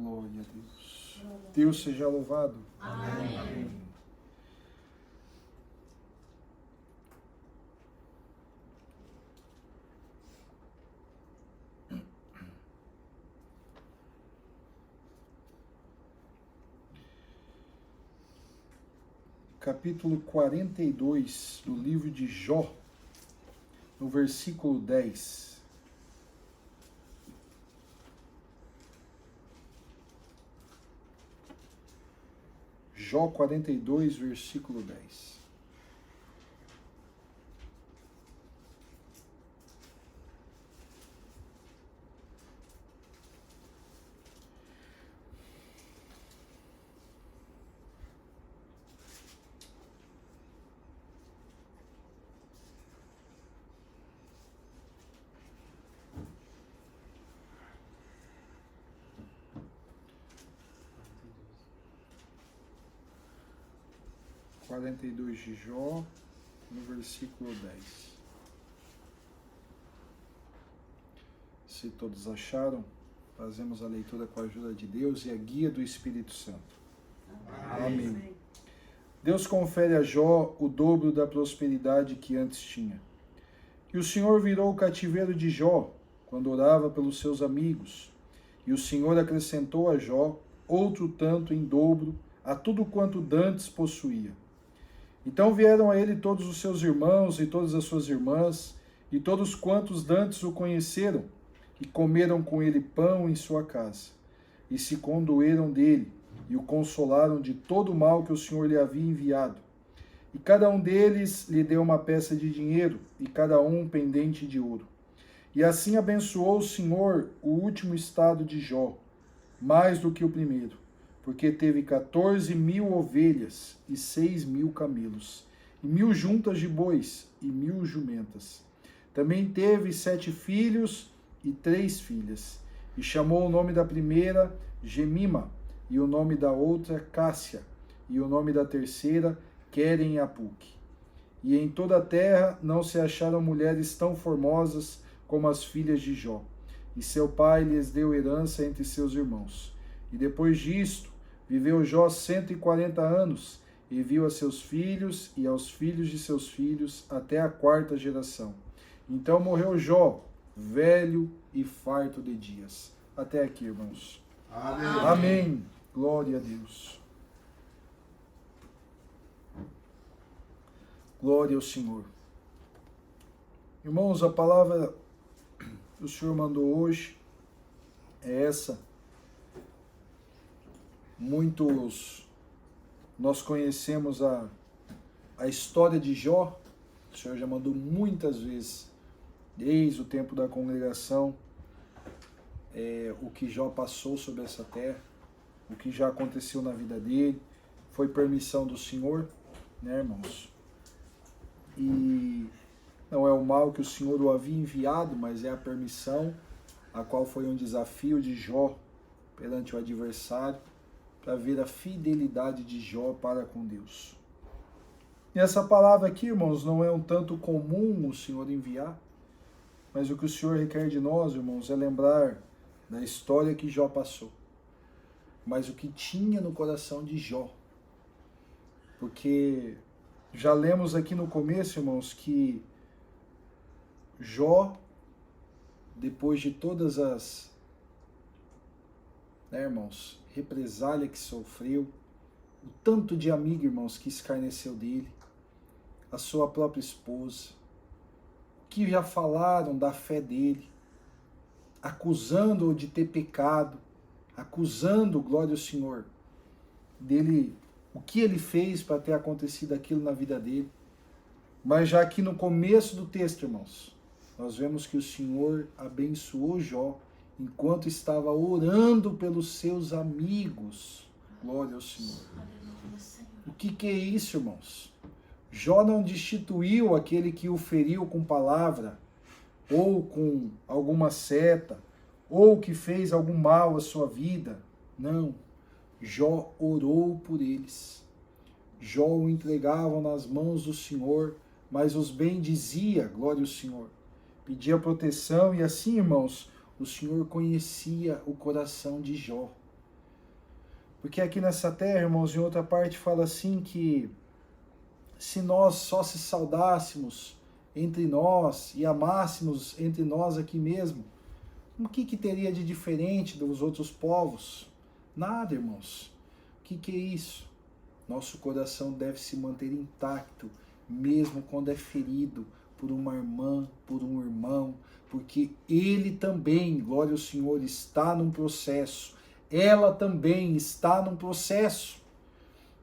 Glória a Deus. Deus seja louvado. Amém. Capítulo 42 do livro de Jó, no versículo 10. Jó 42, versículo 10. Quarenta e dois de Jó, no versículo 10. Se todos acharam, fazemos a leitura com a ajuda de Deus e a guia do Espírito Santo. Amém. Deus confere a Jó o dobro da prosperidade que antes tinha. E o Senhor virou o cativeiro de Jó, quando orava pelos seus amigos. E o Senhor acrescentou a Jó outro tanto em dobro a tudo quanto dantes possuía. Então vieram a ele todos os seus irmãos e todas as suas irmãs, e todos quantos dantes o conheceram, e comeram com ele pão em sua casa, e se condoeram dele, e o consolaram de todo o mal que o Senhor lhe havia enviado. E cada um deles lhe deu uma peça de dinheiro, e cada um um pendente de ouro. E assim abençoou o Senhor o último estado de Jó, mais do que o primeiro, porque teve 14.000 ovelhas e 6.000 camelos, e 1.000 juntas de bois e 1.000 jumentas. Também teve 7 filhos e 3 filhas, e chamou o nome da primeira Gemima, e o nome da outra Cássia, e o nome da terceira Queren-Apuque. E em toda a terra não se acharam mulheres tão formosas como as filhas de Jó, e seu pai lhes deu herança entre seus irmãos. E depois disto, viveu Jó 140 anos, e viu a seus filhos e aos filhos de seus filhos até a 4ª geração. Então morreu Jó, velho e farto de dias. Até aqui, irmãos. Amém. Amém. Glória a Deus. Glória ao Senhor. Irmãos, a palavra que o Senhor mandou hoje é essa. Nós conhecemos a história de Jó. O Senhor já mandou muitas vezes, desde o tempo da congregação, o que Jó passou sobre essa terra, o que já aconteceu na vida dele, foi permissão do Senhor, né, irmãos? E não é o mal que o Senhor o havia enviado, mas é a permissão, a qual foi um desafio de Jó perante o adversário, para ver a fidelidade de Jó para com Deus. E essa palavra aqui, irmãos, não é um tanto comum o Senhor enviar, mas o que o Senhor requer de nós, irmãos, é lembrar da história que Jó passou, mas o que tinha no coração de Jó. Porque já lemos aqui no começo, irmãos, que Jó, depois de todas as, irmãos, represália que sofreu, o tanto de amigo, irmãos, que escarneceu dele, a sua própria esposa, que já falaram da fé dele, acusando-o de ter pecado, acusando, glória ao Senhor, dele, o que ele fez para ter acontecido aquilo na vida dele. Mas já aqui no começo do texto, irmãos, nós vemos que o Senhor abençoou Jó enquanto estava orando pelos seus amigos. Glória ao Senhor. O que é isso, irmãos? Jó não destituiu aquele que o feriu com palavra, ou com alguma seta, ou que fez algum mal à sua vida. Não. Jó orou por eles. Jó o entregava nas mãos do Senhor, mas os bendizia, glória ao Senhor. Pedia proteção e assim, irmãos, o Senhor conhecia o coração de Jó. Porque aqui nessa terra, irmãos, em outra parte fala assim que se nós só se saudássemos entre nós e amássemos entre nós aqui mesmo, o que teria de diferente dos outros povos? Nada, irmãos. O que é isso? Nosso coração deve se manter intacto, mesmo quando é ferido por uma irmã, por um irmão, porque ele também, glória ao Senhor, está num processo. Ela também está num processo.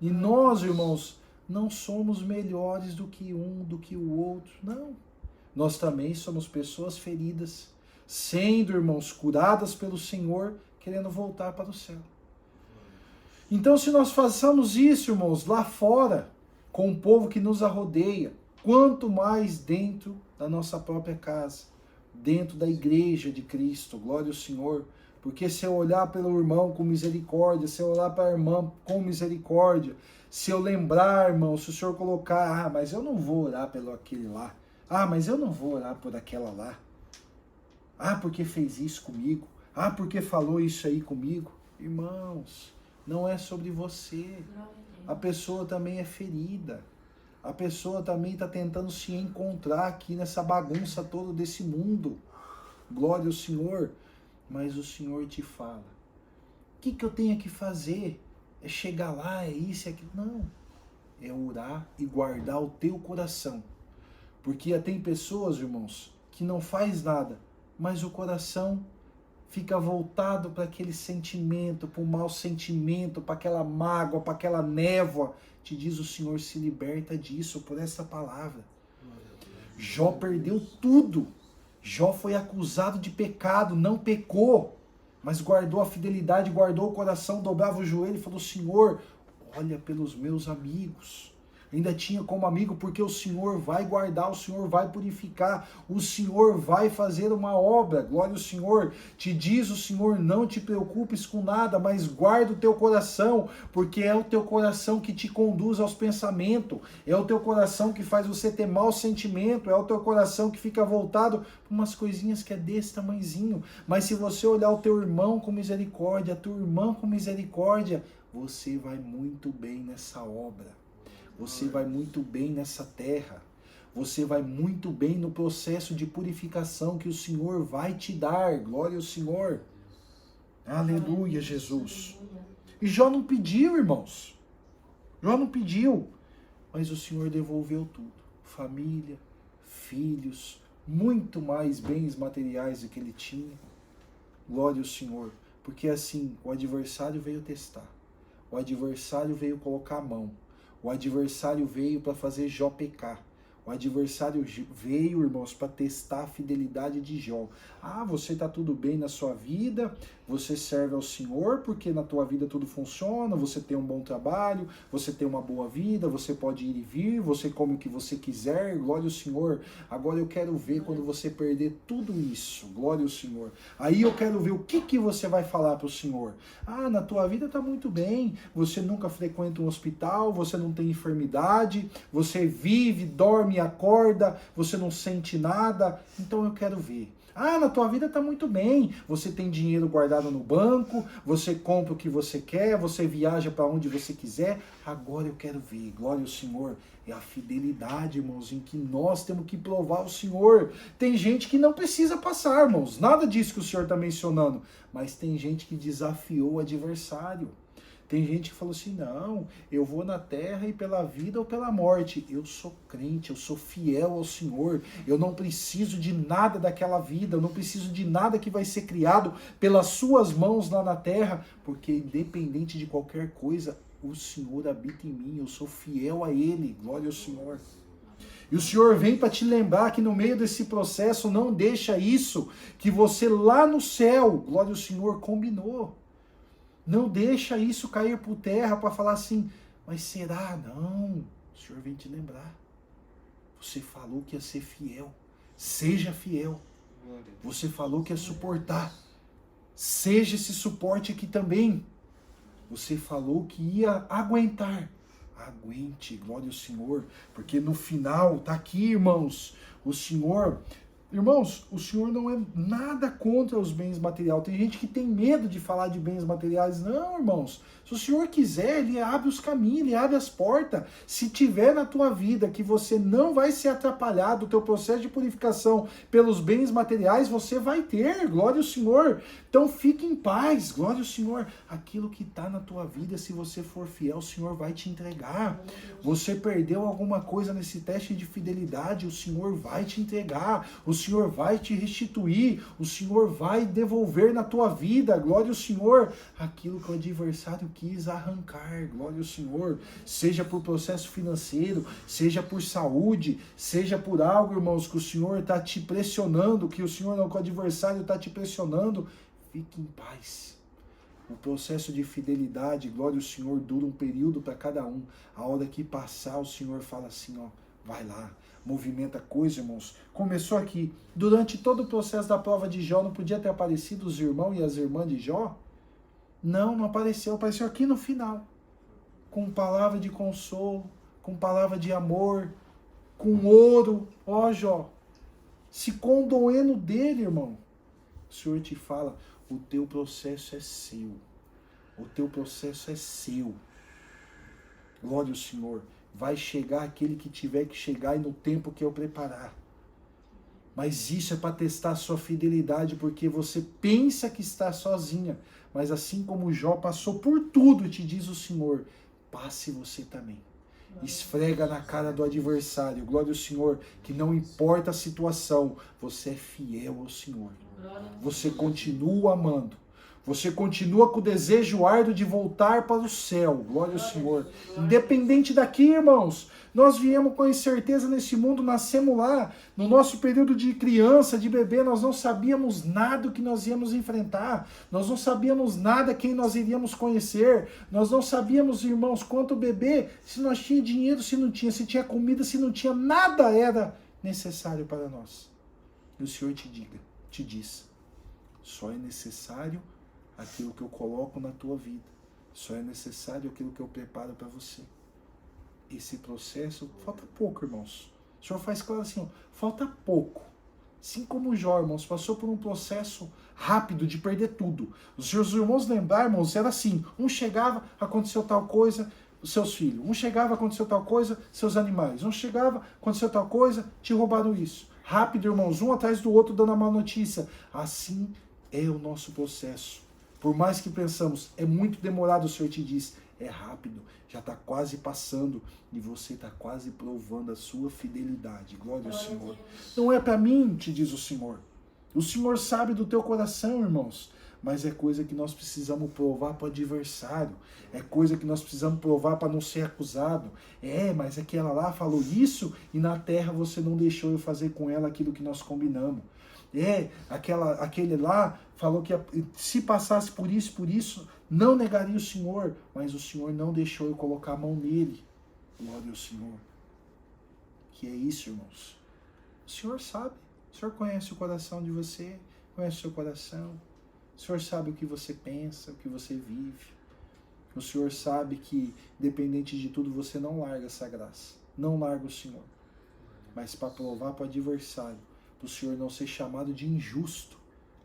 E nós, irmãos, não somos melhores do que um, do que o outro. Não. Nós também somos pessoas feridas, sendo, irmãos, curadas pelo Senhor, querendo voltar para o céu. Então, se nós façamos isso, irmãos, lá fora, com o povo que nos rodeia, quanto mais dentro da nossa própria casa, dentro da igreja de Cristo, glória ao Senhor. Porque se eu olhar pelo irmão com misericórdia, se eu olhar para a irmã com misericórdia, se eu lembrar, irmão, se o Senhor colocar, mas eu não vou orar pelo aquele lá, mas eu não vou orar por aquela lá, porque fez isso comigo, porque falou isso aí comigo, irmãos, não é sobre você, a pessoa também é ferida, a pessoa também está tentando se encontrar aqui nessa bagunça toda desse mundo, glória ao Senhor. Mas o Senhor te fala, o que eu tenho que fazer? É chegar lá, é isso, é aquilo? Não, é orar e guardar o teu coração. Porque tem pessoas, irmãos, que não faz nada, mas o coração fica voltado para aquele sentimento, para o mau sentimento, para aquela mágoa, para aquela névoa. Te diz o Senhor, se liberta disso por essa palavra. Jó perdeu tudo. Jó foi acusado de pecado, não pecou, mas guardou a fidelidade, guardou o coração, dobrava o joelho e falou, Senhor, olha pelos meus amigos. Ainda tinha como amigo, porque o Senhor vai guardar, o Senhor vai purificar, o Senhor vai fazer uma obra, glória ao Senhor. Te diz o Senhor, não te preocupes com nada, mas guarda o teu coração, porque é o teu coração que te conduz aos pensamentos, é o teu coração que faz você ter mau sentimento, é o teu coração que fica voltado para umas coisinhas que é desse tamanhozinho. Mas se você olhar o teu irmão com misericórdia, a tua irmã com misericórdia, você vai muito bem nessa obra. Você vai muito bem nessa terra. Você vai muito bem no processo de purificação que o Senhor vai te dar. Glória ao Senhor. Aleluia, Jesus. E Jó não pediu, irmãos. Jó não pediu. Mas o Senhor devolveu tudo. Família, filhos, muito mais bens materiais do que ele tinha. Glória ao Senhor. Porque assim, o adversário veio testar. O adversário veio colocar a mão. O adversário veio para fazer Jó pecar. O adversário veio, irmãos, para testar a fidelidade de Jó. Você está tudo bem na sua vida, você serve ao Senhor, porque na tua vida tudo funciona, você tem um bom trabalho, você tem uma boa vida, você pode ir e vir, você come o que você quiser, glória ao Senhor. Agora eu quero ver quando você perder tudo isso, glória ao Senhor. Aí eu quero ver o que você vai falar para o Senhor. Na tua vida está muito bem, você nunca frequenta um hospital, você não tem enfermidade, você vive, dorme, acorda, você não sente nada, então eu quero ver. Na tua vida está muito bem, você tem dinheiro guardado no banco, você compra o que você quer, você viaja para onde você quiser, agora eu quero ver, glória ao Senhor, é a fidelidade, irmãos, em que nós temos que provar o Senhor. Tem gente que não precisa passar, irmãos, nada disso que o Senhor está mencionando, mas tem gente que desafiou o adversário. Tem gente que falou assim, não, eu vou na terra e pela vida ou pela morte. Eu sou crente, eu sou fiel ao Senhor. Eu não preciso de nada daquela vida, eu não preciso de nada que vai ser criado pelas suas mãos lá na terra, porque independente de qualquer coisa, o Senhor habita em mim, eu sou fiel a Ele, glória ao Senhor. E o Senhor vem para te lembrar que no meio desse processo, não deixa isso que você lá no céu, glória ao Senhor, combinou. Não deixa isso cair por terra para falar assim, mas será? Não, o Senhor vem te lembrar. Você falou que ia ser fiel, seja fiel. Você falou que ia suportar, seja esse suporte aqui também. Você falou que ia aguentar, aguente, glória ao Senhor. Porque no final, tá aqui, irmãos, o Senhor Irmãos, o Senhor não é nada contra os bens materiais. Tem gente que tem medo de falar de bens materiais. Não, irmãos. Se o Senhor quiser, Ele abre os caminhos, Ele abre as portas. Se tiver na tua vida que você não vai ser atrapalhado, o teu processo de purificação pelos bens materiais, você vai ter. Glória ao Senhor. Então fique em paz. Glória ao Senhor. Aquilo que está na tua vida, se você for fiel, o Senhor vai te entregar. Você perdeu alguma coisa nesse teste de fidelidade, o Senhor vai te entregar. O Senhor vai te restituir, o Senhor vai devolver na tua vida, glória ao Senhor, aquilo que o adversário quis arrancar, glória ao Senhor, seja por processo financeiro, seja por saúde, seja por algo, irmãos, que o Senhor está te pressionando, que o adversário está te pressionando, fique em paz. O processo de fidelidade, glória ao Senhor, dura um período para cada um. A hora que passar, o Senhor fala assim, ó, vai lá, movimenta coisa, irmãos. Começou aqui. Durante todo o processo da prova de Jó, não podia ter aparecido os irmãos e as irmãs de Jó? Não apareceu. Apareceu aqui no final. Com palavra de consolo, com palavra de amor, com ouro. Ó, Jó, se condoendo dele, irmão. O Senhor te fala, o teu processo é seu. O teu processo é seu. Glória ao Senhor. Vai chegar aquele que tiver que chegar e no tempo que eu preparar. Mas isso é para testar a sua fidelidade, porque você pensa que está sozinha. Mas assim como Jó passou por tudo, te diz o Senhor, passe você também. Esfrega na cara do adversário. Glória ao Senhor, que não importa a situação, você é fiel ao Senhor. Você continua amando. Você continua com o desejo árduo de voltar para o céu. Glória ao Senhor. Independente daqui, irmãos, nós viemos com incerteza nesse mundo, nascemos lá. No nosso período de criança, de bebê, nós não sabíamos nada do que nós íamos enfrentar. Nós não sabíamos nada quem nós iríamos conhecer. Nós não sabíamos, irmãos, quanto bebê, se nós tinha dinheiro, se não tinha, se tinha comida, se não tinha, nada era necessário para nós. E o Senhor te diz, só é necessário aquilo que eu coloco na tua vida. Só é necessário aquilo que eu preparo para você. Esse processo, falta pouco, irmãos. O Senhor faz claro assim, ó, falta pouco. Assim como Jó, irmãos, passou por um processo rápido de perder tudo. Os seus irmãos lembraram, irmãos, era assim, um chegava, aconteceu tal coisa, os seus filhos. Um chegava, aconteceu tal coisa, seus animais. Um chegava, aconteceu tal coisa, te roubaram isso. Rápido, irmãos, um atrás do outro dando a má notícia. Assim é o nosso processo. Por mais que pensamos, é muito demorado, o Senhor te diz, é rápido, já está quase passando e você está quase provando a sua fidelidade. Glória ao Senhor. Não é para mim, te diz o Senhor. O Senhor sabe do teu coração, irmãos, mas é coisa que nós precisamos provar para o adversário, é coisa que nós precisamos provar para não ser acusado. Mas aquela lá falou isso e na terra você não deixou eu fazer com ela aquilo que nós combinamos. Aquele lá falou que se passasse por isso, não negaria o Senhor, mas o Senhor não deixou eu colocar a mão nele. Glória ao Senhor. Que é isso, irmãos. O Senhor sabe, o Senhor conhece o coração de você, conhece o seu coração, o Senhor sabe o que você pensa, o que você vive. O Senhor sabe que, independente de tudo, você não larga essa graça, não larga o Senhor. Mas para provar para o adversário, para o Senhor não ser chamado de injusto,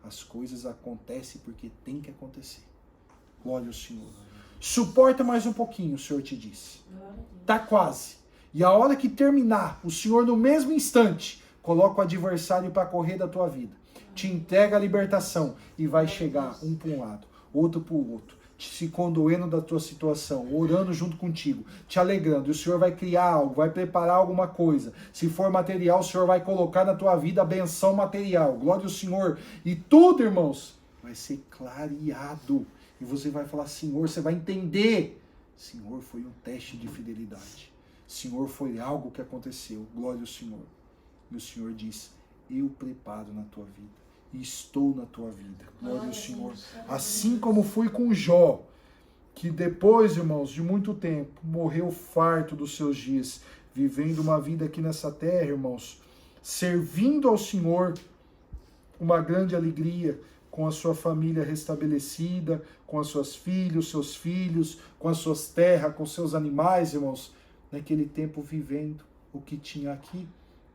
as coisas acontecem porque tem que acontecer. Glória ao Senhor. Suporta mais um pouquinho, o Senhor te disse. Está quase. E a hora que terminar, o Senhor no mesmo instante, coloca o adversário para correr da tua vida. Te entrega a libertação e vai chegar um para um lado, outro para o outro. Se condoendo da tua situação, orando junto contigo, te alegrando, e o Senhor vai criar algo, vai preparar alguma coisa. Se for material, o Senhor vai colocar na tua vida a benção material. Glória ao Senhor. E tudo, irmãos, vai ser clareado. E você vai falar, Senhor, você vai entender. Senhor, foi um teste de fidelidade. Senhor, foi algo que aconteceu. Glória ao Senhor. E o Senhor diz, eu preparo na tua vida. E estou na tua vida. Glória ao Senhor. Assim como fui com Jó, que depois, irmãos, de muito tempo, morreu farto dos seus dias, vivendo uma vida aqui nessa terra, irmãos, servindo ao Senhor, uma grande alegria, com a sua família restabelecida, com os seus filhos, com as suas terras, com seus animais, irmãos, naquele tempo vivendo o que tinha aqui,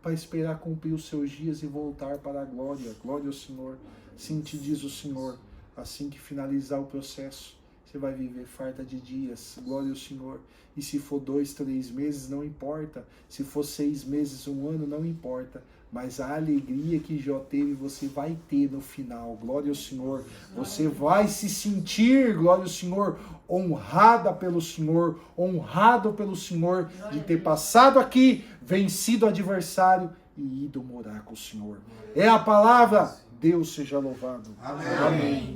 para esperar cumprir os seus dias e voltar para a glória. Glória ao Senhor. Sim, te diz o Senhor, assim que finalizar o processo, você vai viver farta de dias. Glória ao Senhor. E se for 2, 3 meses, não importa. Se for 6 meses, 1 ano, não importa. Mas a alegria que Jó teve, você vai ter no final. Glória ao Senhor. Você vai se sentir, glória ao Senhor, honrada pelo Senhor, honrado pelo Senhor, de ter passado aqui, vencido o adversário e ido morar com o Senhor. É a palavra. Deus seja louvado. Amém. Amém.